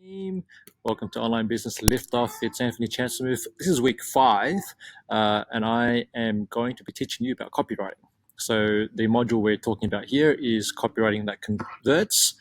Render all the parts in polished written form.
Team. Welcome to Online Business Liftoff. It's Anthony Chancellor. This is week 5, and I am going to be teaching you about copywriting. So the module we're talking about here is copywriting that converts.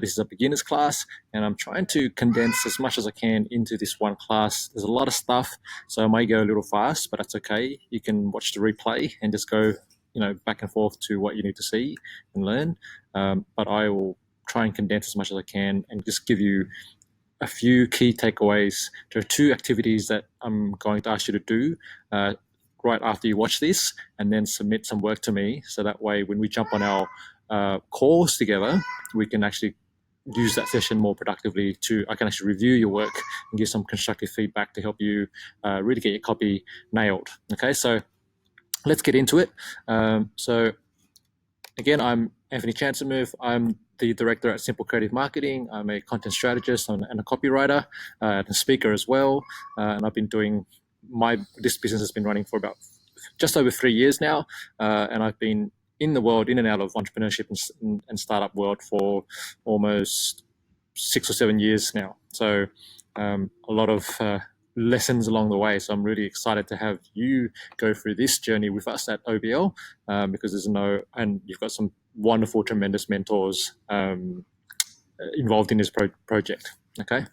This is a beginner's class, and I'm trying to condense as much as I can into this one class. There's a lot of stuff, so I might go a little fast, but that's okay. You can watch the replay and just go, back and forth to what you need to see and learn. But I will try and condense as much as I can and just give you a few key takeaways. There are 2 activities that I'm going to ask you to do right after you watch this, and then submit some work to me, so that way when we jump on our calls together, we can actually use that session more productively. I can actually review your work and give some constructive feedback to help you really get your copy nailed. Okay, so let's get into it. So again, I'm Anthony Chancellor. I'm the director at Simple Creative Marketing. I'm a content strategist and a copywriter and a speaker as well. And I've been doing this business has been running for about just over 3 years now. And I've been in and out of entrepreneurship and startup world for almost 6 or 7 years now. So a lot of lessons along the way. So I'm really excited to have you go through this journey with us at OBL, because and you've got some wonderful, tremendous mentors involved in this project. Okay,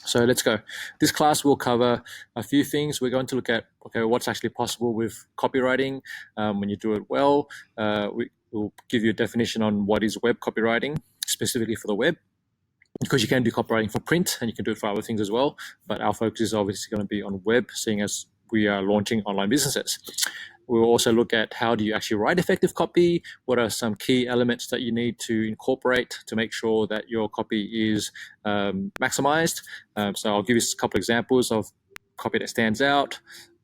so let's go. This class will cover a few things. We're going to look at what's actually possible with copywriting when you do it well. We'll give you a definition on what is web copywriting, specifically for the web, because you can do copywriting for print and you can do it for other things as well. But our focus is obviously going to be on web, seeing as we are launching online businesses. We'll also look at how do you actually write effective copy, what are some key elements that you need to incorporate to make sure that your copy is maximized. So I'll give you a couple of examples of copy that stands out.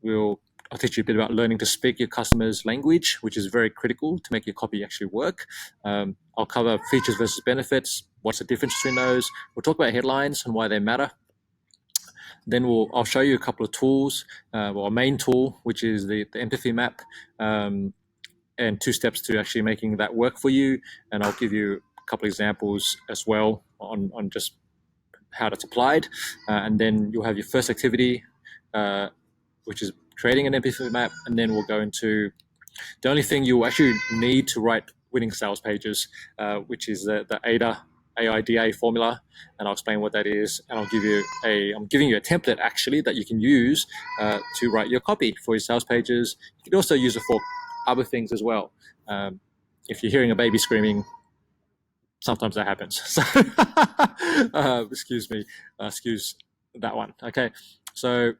I'll teach you a bit about learning to speak your customer's language, which is very critical to make your copy actually work. I'll cover features versus benefits, what's the difference between those. We'll talk about headlines and why they matter. Then I'll show you a couple of tools, a main tool, which is the empathy map, and 2 steps to actually making that work for you. And I'll give you a couple of examples as well on just how that's applied. And then you'll have your first activity, which is creating an empathy map. And then we'll go into the only thing you actually need to write winning sales pages, which is the AIDA formula, and I'll explain what that is. And I'm giving you a template actually that you can use to write your copy for your sales pages. You can also use it for other things as well. If you're hearing a baby screaming, sometimes that happens. So excuse me, excuse that one. Okay, so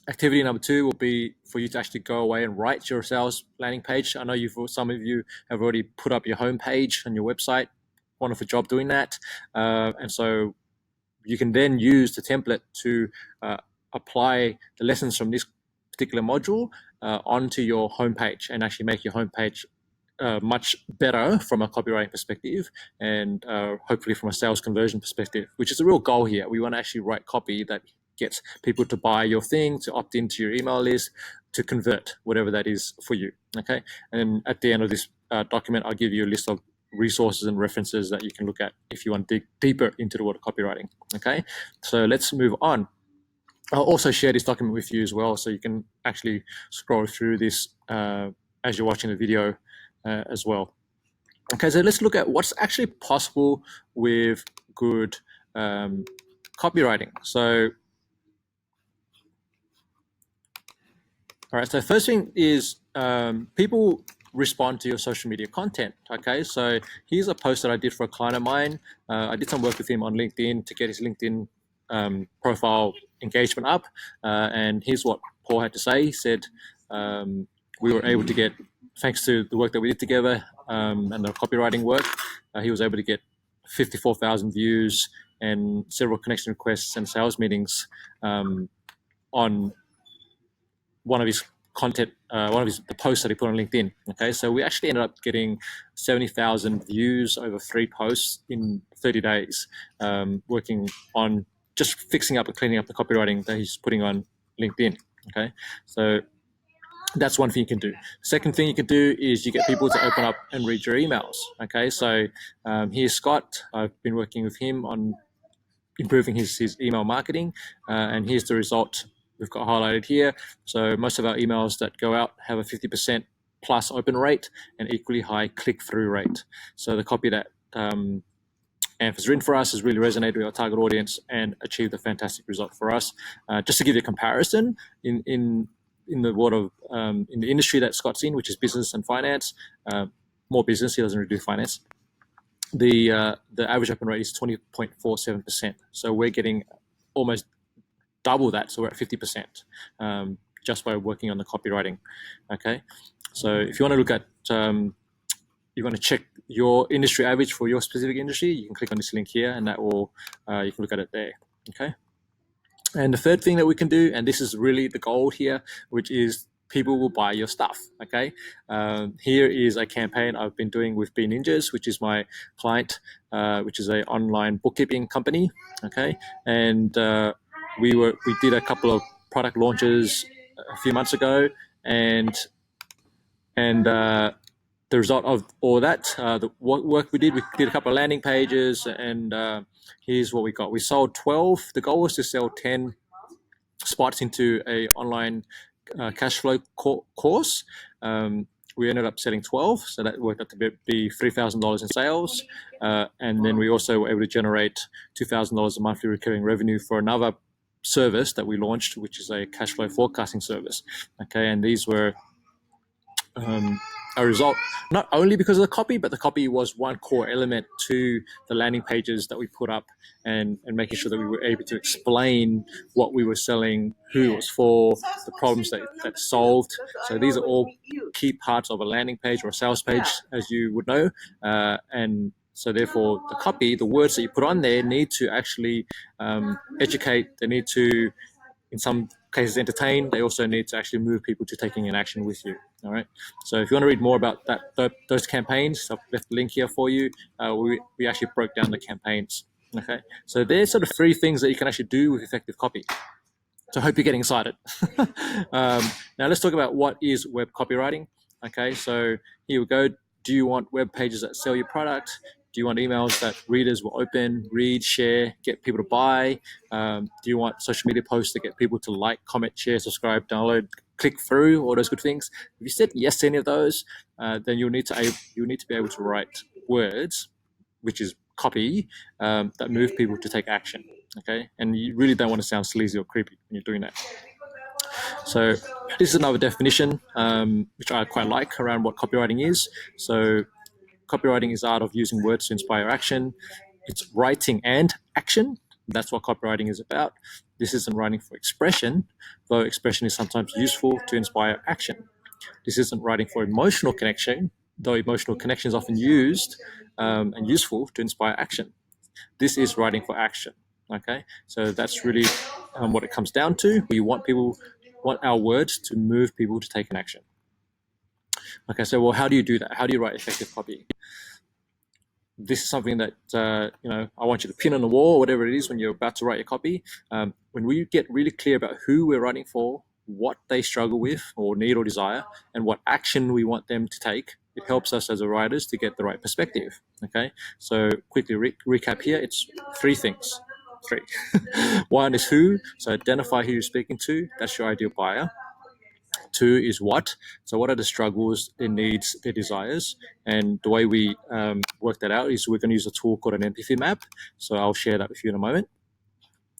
activity number 2 will be for you to actually go away and write your sales landing page. I know some of you have already put up your homepage on your website. Wonderful job doing that. And so you can then use the template to apply the lessons from this particular module onto your homepage and actually make your homepage much better from a copywriting perspective and hopefully from a sales conversion perspective, which is the real goal here. We want to actually write copy that gets people to buy your thing, to opt into your email list, to convert, whatever that is for you. Okay, and at the end of this document, I'll give you a list of resources and references that you can look at if you want to dig deeper into the world of copywriting. Okay, so let's move on. I'll also share this document with you as well, so you can actually scroll through this as you're watching the video as well. Okay, so let's look at what's actually possible with good copywriting. So, all right, so first thing is people respond to your social media content. Okay, so here's a post that I did for a client of mine. I did some work with him on LinkedIn to get his LinkedIn profile engagement up, and here's what Paul had to say. He said we were able to get, thanks to the work that we did together and the copywriting work, he was able to get 54,000 views and several connection requests and sales meetings on one of his content, the posts that he put on LinkedIn. Okay, so we actually ended up getting 70,000 views over 3 posts in 30 days, working on just fixing up and cleaning up the copywriting that he's putting on LinkedIn. Okay, so that's one thing you can do. Second thing you can do is you get people to open up and read your emails. Okay, so here's Scott. I've been working with him on improving his email marketing. And here's the result we've got highlighted here. So most of our emails that go out have a 50% plus open rate and equally high click-through rate. So the copy that Anf has written for us has really resonated with our target audience and achieved a fantastic result for us. Just to give you a comparison, in the world of in the industry that Scott's in, which is business and finance, more business, he doesn't really do finance. The average open rate is 20.47%. So we're getting almost double that. So we're at 50% just by working on the copywriting. Okay, so if you want to look at you want to check your industry average for your specific industry, you can click on this link here, and that will you can look at it there. Okay. And the third thing that we can do, and this is really the goal here, which is people will buy your stuff. Okay. Here is a campaign I've been doing with B Ninjas, which is my client, which is an online bookkeeping company. Okay. And we did a couple of product launches a few months ago, and the result of all that, the work we did a couple of landing pages, and here's what we got. We sold 12. The goal was to sell 10 spots into a online cash flow course. We ended up selling 12, so that worked out to be $3,000 in sales. And then we also were able to generate $2,000 a monthly recurring revenue for another service that we launched, which is a cash flow forecasting service. Okay, and these were a result not only because of the copy, but the copy was one core element to the landing pages that we put up, and making sure that we were able to explain what we were selling, who it was for, the problems that solved. So these are all key parts of a landing page or a sales page, as you would know. And so therefore the copy, the words that you put on there, need to actually educate. They need to, in some cases, entertain. They also need to actually move people to taking an action with you. All right. So if you want to read more about those campaigns, I've left the link here for you. We actually broke down the campaigns. Okay. So there's sort of 3 things that you can actually do with effective copy. So I hope you're getting excited. Now let's talk about what is web copywriting. Okay. So here we go. Do you want web pages that sell your product? Do you want emails that readers will open, read, share, get people to buy? Do you want social media posts to get people to like, comment, share, subscribe, download, click through, all those good things? If you said yes to any of those, then you'll need to be able to write words, which is copy, that move people to take action. Okay, and you really don't want to sound sleazy or creepy when you're doing that. So this is another definition, which I quite like, around what copywriting is. So copywriting is the art of using words to inspire action. It's writing and action. That's what copywriting is about. This isn't writing for expression, though expression is sometimes useful to inspire action. This isn't writing for emotional connection, though emotional connection is often used and useful to inspire action. This is writing for action. Okay, so that's really what it comes down to. We want our words to move people to take an action. Okay, so well, how do you do that? How do you write effective copy? This is something that I want you to pin on the wall, or whatever it is, when you're about to write your copy. When we get really clear about who we're writing for, what they struggle with or need or desire, and what action we want them to take, it helps us as writers to get the right perspective. Okay, so quickly recap here. It's 3 things. 3. One is who, so identify who you're speaking to. That's your ideal buyer. 2 is what. So what are the struggles, their needs, their desires? And the way we work that out is we're going to use a tool called an empathy map. So I'll share that with you in a moment.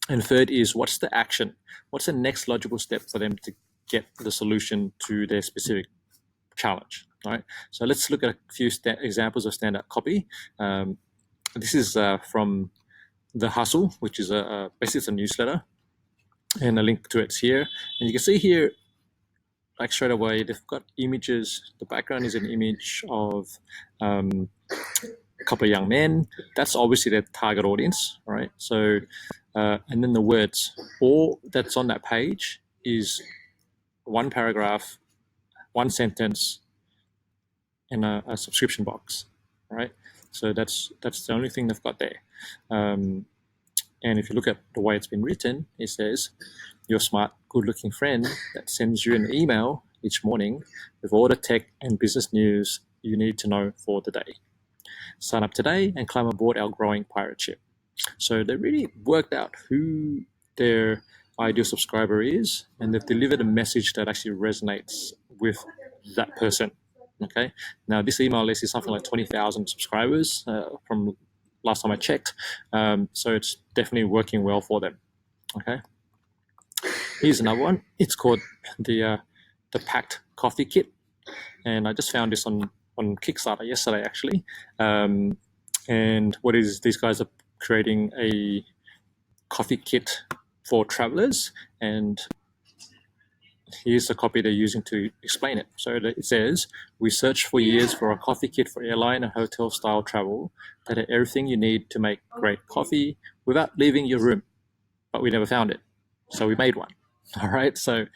And 3rd is, what's the action? What's the next logical step for them to get the solution to their specific challenge? All right. So let's look at a few examples of standout copy. This is from The Hustle, which is basically it's a newsletter, and a link to it's here. And you can see here, like straight away, they've got images. The background is an image of a couple of young men. That's obviously their target audience, right? So, and then the words. All that's on that page is 1 paragraph, 1 sentence, and a subscription box, right? So that's the only thing they've got there. And if you look at the way it's been written, it says, your smart, good-looking friend that sends you an email each morning with all the tech and business news you need to know for the day. Sign up today and climb aboard our growing pirate ship. So they really worked out who their ideal subscriber is, and they've delivered a message that actually resonates with that person. Okay. Now this email list is something like 20,000 subscribers from last time I checked. So it's definitely working well for them. Okay. Here's another one. It's called the Packed Coffee Kit, and I just found this on Kickstarter yesterday actually. And what is these guys are creating a coffee kit for travelers, and here's the copy they're using to explain it. So it says, we searched for years for a coffee kit for airline and hotel style travel that had everything you need to make great coffee without leaving your room, but we never found it. So we made one. All right. So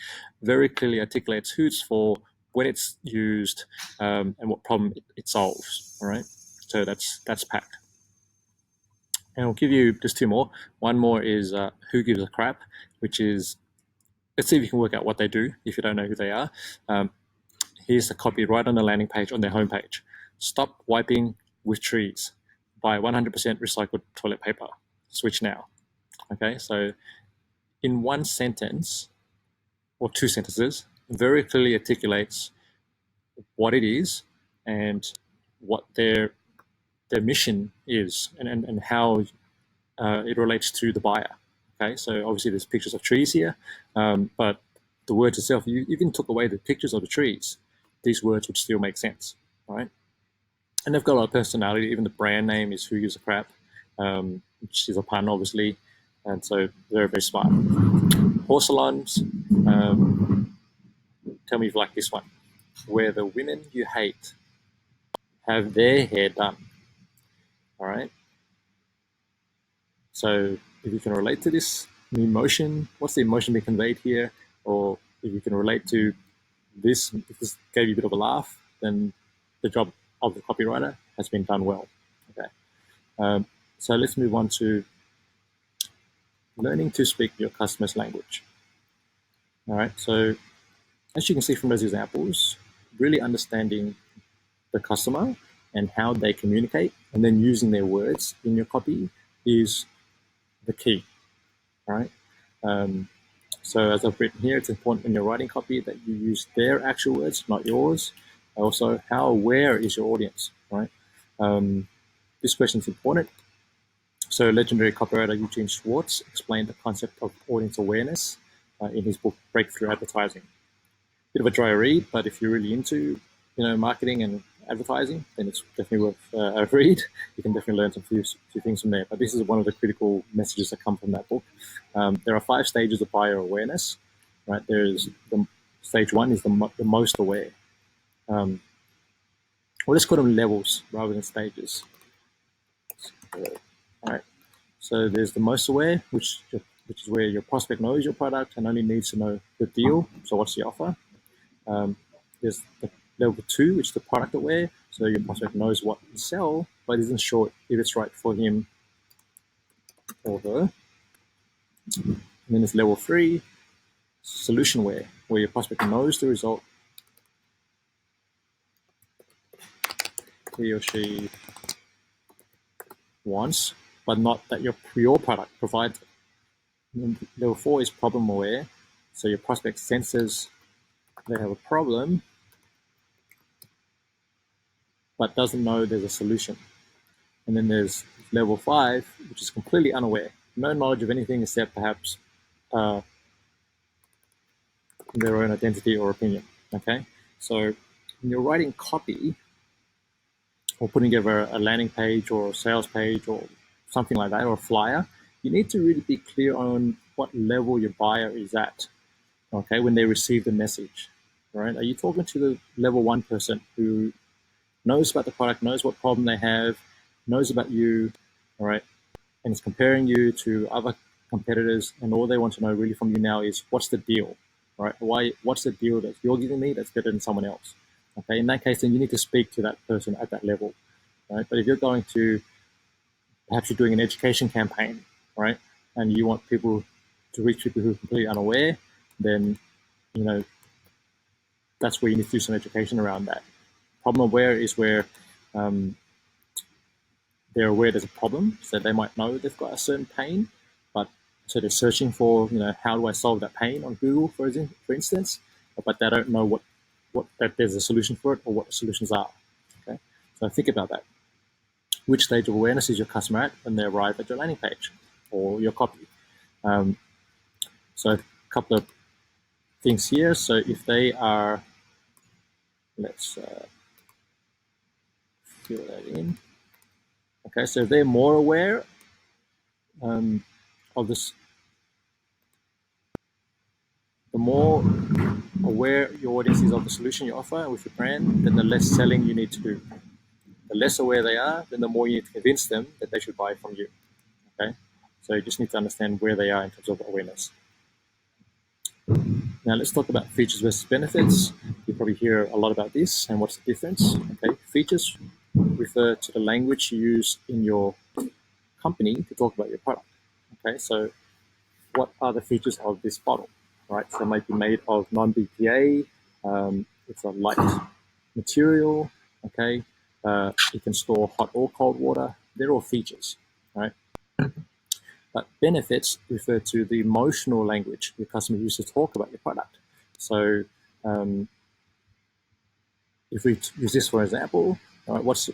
very clearly articulates who it's for, when it's used, and what problem it solves. All right. So that's packed. And I'll give you just two more. One more is Who Gives a Crap, which is, let's see if you can work out what they do if you don't know who they are. Here's the copy right on the landing page on their homepage. Stop wiping with trees. Buy 100% recycled toilet paper. Switch now. Okay, so in one sentence or two sentences, very clearly articulates what it is and what their mission is, and how it relates to the buyer. Okay, so obviously there's pictures of trees here, but the words itself, you even took away the pictures of the trees, these words would still make sense, right? And they've got a lot of personality. Even the brand name is Who Gives a Crap, which is a pun, obviously, and so they're very smart. Horse salons, tell me if you like this one, where the women you hate have their hair done. All right. So if you can relate to this emotion, what's the emotion being conveyed here? Or if you can relate to this, if this gave you a bit of a laugh, then the job of the copywriter has been done well. Okay. So let's move on to learning to speak your customer's language. All right. So as you can see from those examples, really understanding the customer and how they communicate, and then using their words in your copy is the key. All right. So as I've written here, it's important when you're writing copy that you use their actual words, not yours. Also, how aware is your audience, right? This question is important. So legendary copywriter Eugene Schwartz explained the concept of audience awareness in his book, Breakthrough Advertising. Bit of a dry read, but if you're really into marketing and advertising, then it's definitely worth a read. You can definitely learn some few things from there. But this is one of the critical messages that come from that book. There are 5 stages of buyer awareness. Right? There's stage 1 is the most aware. Well, let's call them levels rather than stages. All right. So there's the most aware, which is where your prospect knows your product and only needs to know the deal. So what's the offer? There's the level 2, which is the product aware. So your prospect knows what to sell, but isn't sure if it's right for him or her. And then there's level 3, solution aware, where your prospect knows the result he or she wants, but not that your product provides it. And then level 4 is problem aware. So your prospect senses they have a problem, but doesn't know there's a solution. And then there's level 5, which is completely unaware. No knowledge of anything except perhaps their own identity or opinion. Okay, so when you're writing copy or putting together a landing page or a sales page or something like that, or a flyer, you need to really be clear on what level your buyer is at. Okay, when they receive the message, right? Are you talking to the level 1 person who knows about the product, knows what problem they have, knows about you, all right, and is comparing you to other competitors, and all they want to know really from you now is what's the deal, right? What's the deal that you're giving me that's better than someone else? Okay, in that case, then you need to speak to that person at that level, right? But if you're going to, perhaps you're doing an education campaign, right, and you want people to reach people who are completely unaware, then that's where you need to do some education around that. Problem aware is where they're aware there's a problem, so they might know they've got a certain pain, but so they're searching for, how do I solve that pain on Google, for instance, but they don't know what that there's a solution for it or what the solutions are. Okay, so think about that. Which stage of awareness is your customer at when they arrive at your landing page or your copy? So a couple of things here. So if they are, let's fill that in. Okay, so if they're more aware of this, the more aware your audience is of the solution you offer with your brand, then the less selling you need to do. The less aware they are, then the more you need to convince them that they should buy from you. Okay, so you just need to understand where they are in terms of awareness. Now let's talk about features versus benefits. You probably hear a lot about this and what's the difference. Okay, features refer to the language you use in your company to talk about your product. Okay, so what are the features of this bottle? Right, so it might be made of non-BPA. It's a light material. Okay, you can store hot or cold water. They're all features, right? But benefits refer to the emotional language your customer uses to talk about your product. So if we use this for example, what's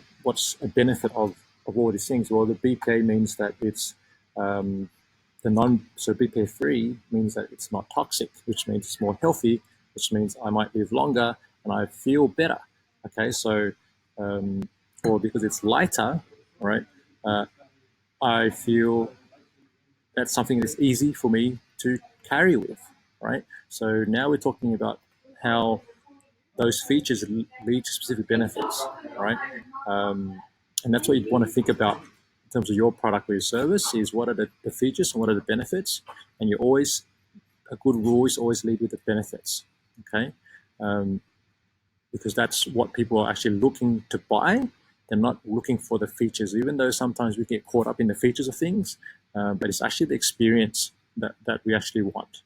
a benefit of all these things? Well, the BPA means that it's so BPA free means that it's not toxic, which means it's more healthy, which means I might live longer and I feel better. Okay, so or because it's lighter, right? I feel that's something that's easy for me to carry with, right? So now we're talking about how those features lead to specific benefits, right? And that's what you want to think about in terms of your product or your service is what are the features and what are the benefits. And a good rule is always lead with the benefits, okay? Because that's what people are actually looking to buy. They're not looking for the features, even though sometimes we get caught up in the features of things, but it's actually the experience that we actually want.